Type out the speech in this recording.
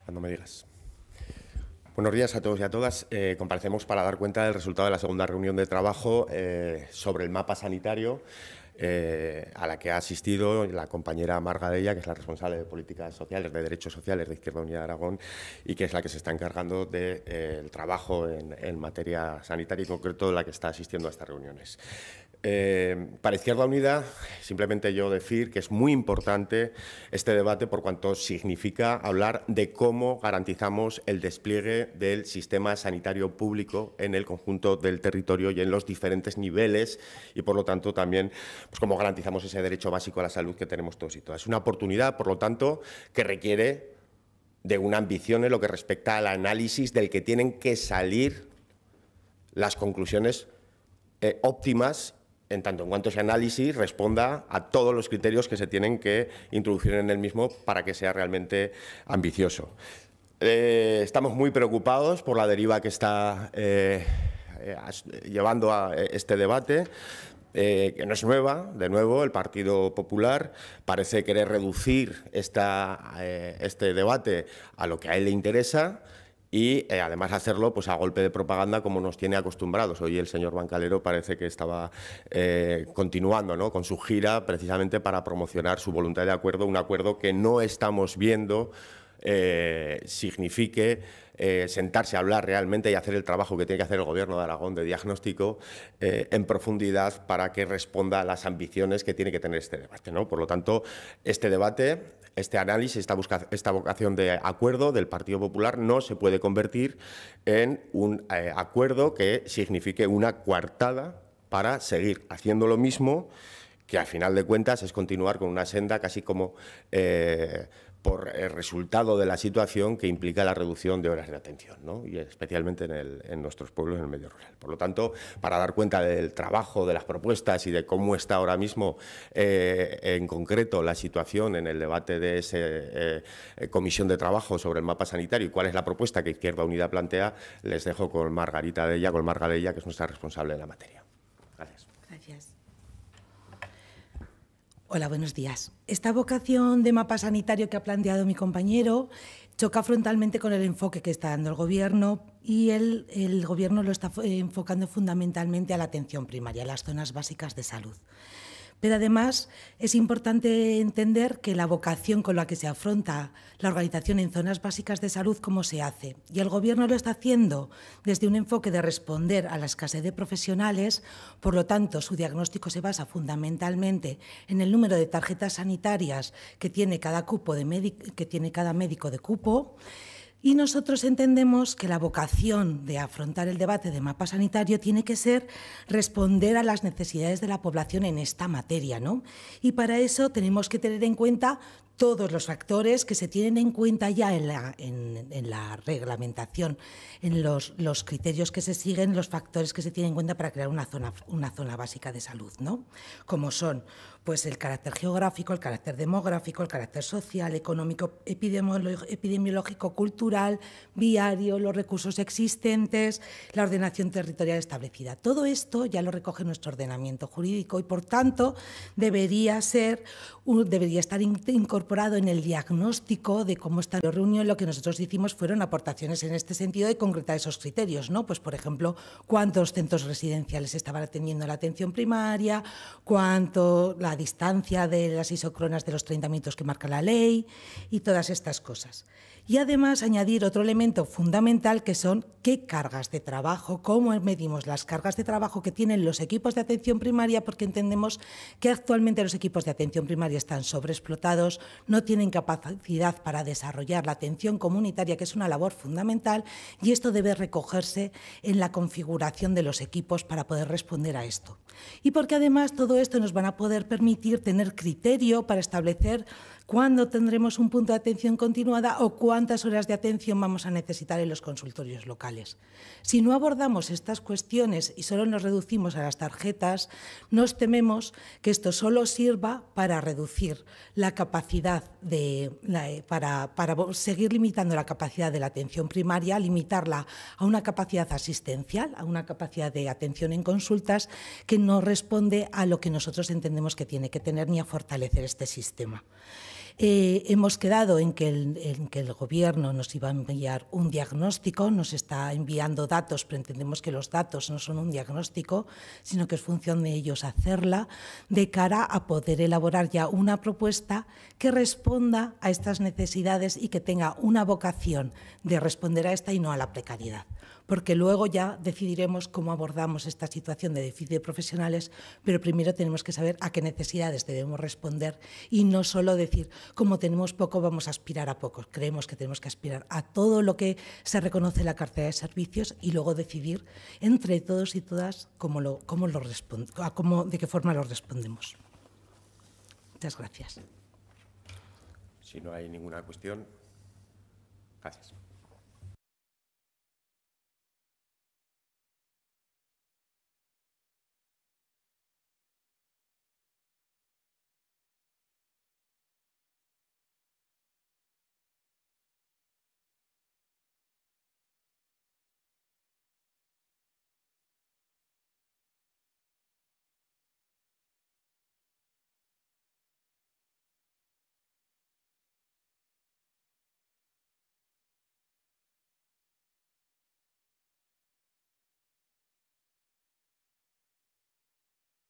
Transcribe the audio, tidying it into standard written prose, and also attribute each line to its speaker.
Speaker 1: Cuando me digas. Buenos días a todos y a todas. Comparecemos para dar cuenta del resultado de la segunda reunión de trabajo sobre el mapa sanitario a la que ha asistido la compañera Marga Della, que es la responsable de políticas sociales, de derechos sociales de Izquierda Unida de Aragón y que es la que se está encargando del trabajo en materia sanitaria y en concreto la que está asistiendo a estas reuniones. Para Izquierda Unida, simplemente yo decir que es muy importante este debate por cuanto significa hablar de cómo garantizamos el despliegue del sistema sanitario público en el conjunto del territorio y en los diferentes niveles y, por lo tanto, también pues, cómo garantizamos ese derecho básico a la salud que tenemos todos y todas. Es una oportunidad, por lo tanto, que requiere de una ambición en lo que respecta al análisis del que tienen que salir las conclusiones óptimas en tanto en cuanto ese análisis responda a todos los criterios que se tienen que introducir en el mismo para que sea realmente ambicioso. Estamos muy preocupados por la deriva que está llevando a este debate, que no es nueva. De nuevo, el Partido Popular parece querer reducir este debate a lo que a él le interesa, y además hacerlo pues, a golpe de propaganda como nos tiene acostumbrados. Hoy el señor Bancalero parece que estaba continuando, ¿no?, con su gira precisamente para promocionar su voluntad de acuerdo, un acuerdo que no estamos viendo signifique sentarse a hablar realmente y hacer el trabajo que tiene que hacer el Gobierno de Aragón de diagnóstico en profundidad para que responda a las ambiciones que tiene que tener este debate, ¿no? Por lo tanto, este debate, este análisis, esta vocación de acuerdo del Partido Popular no se puede convertir en un acuerdo que signifique una coartada para seguir haciendo lo mismo, que al final de cuentas es continuar con una senda casi como por el resultado de la situación que implica la reducción de horas de atención, ¿no? Y especialmente en nuestros pueblos, en el medio rural. Por lo tanto, para dar cuenta del trabajo, de las propuestas y de cómo está ahora mismo en concreto la situación en el debate de esa comisión de trabajo sobre el mapa sanitario y cuál es la propuesta que Izquierda Unida plantea, les dejo con Marga Della, que es nuestra responsable de la materia. Gracias.
Speaker 2: Gracias. Hola, buenos días. Esta vocación de mapa sanitario que ha planteado mi compañero choca frontalmente con el enfoque que está dando el Gobierno y el Gobierno lo está enfocando fundamentalmente a la atención primaria, a las zonas básicas de salud. Pero además es importante entender que la vocación con la que se afronta la organización en zonas básicas de salud, cómo se hace. Y el Gobierno lo está haciendo desde un enfoque de responder a la escasez de profesionales, por lo tanto su diagnóstico se basa fundamentalmente en el número de tarjetas sanitarias que tiene cada médico de cupo. Y nosotros entendemos que la vocación de afrontar el debate de mapa sanitario tiene que ser responder a las necesidades de la población en esta materia, ¿no? Y para eso tenemos que tener en cuenta todos los factores que se tienen en cuenta ya en la reglamentación, en los criterios que se siguen, los factores que se tienen en cuenta para crear una zona básica de salud, ¿no? Como son pues, el carácter geográfico, el carácter demográfico, el carácter social, económico, epidemiológico, cultural, viario, los recursos existentes, la ordenación territorial establecida. Todo esto ya lo recoge nuestro ordenamiento jurídico y, por tanto, debería estar incorporado en el diagnóstico de cómo está la reunión. Lo que nosotros hicimos fueron aportaciones en este sentido de concretar esos criterios, ¿no? Pues, por ejemplo, cuántos centros residenciales estaban atendiendo la atención primaria, cuánto la distancia de las isócronas de los 30 minutos que marca la ley y todas estas cosas. Y además añadir otro elemento fundamental que son qué cargas de trabajo, cómo medimos las cargas de trabajo que tienen los equipos de atención primaria, porque entendemos que actualmente los equipos de atención primaria están sobreexplotados, no tienen capacidad para desarrollar la atención comunitaria, que es una labor fundamental, y esto debe recogerse en la configuración de los equipos para poder responder a esto. Y porque además todo esto nos van a poder permitir tener criterio para establecer cuándo tendremos un punto de atención continuada o cuántas horas de atención vamos a necesitar en los consultorios locales. Si no abordamos estas cuestiones y solo nos reducimos a las tarjetas, nos tememos que esto solo sirva para reducir la capacidad para seguir limitando la capacidad de la atención primaria, limitarla a una capacidad asistencial, a una capacidad de atención en consultas que no responde a lo que nosotros entendemos que tiene que tener ni a fortalecer este sistema. Hemos quedado en que el Gobierno nos iba a enviar un diagnóstico, nos está enviando datos, pero entendemos que los datos no son un diagnóstico, sino que es función de ellos hacerla, de cara a poder elaborar ya una propuesta que responda a estas necesidades y que tenga una vocación de responder a esta y no a la precariedad. Porque luego ya decidiremos cómo abordamos esta situación de déficit de profesionales, pero primero tenemos que saber a qué necesidades debemos responder y no solo decir, como tenemos poco, vamos a aspirar a poco. Creemos que tenemos que aspirar a todo lo que se reconoce en la cartera de servicios y luego decidir entre todos y todas de qué forma lo respondemos. Muchas gracias.
Speaker 1: Si no hay ninguna cuestión, gracias.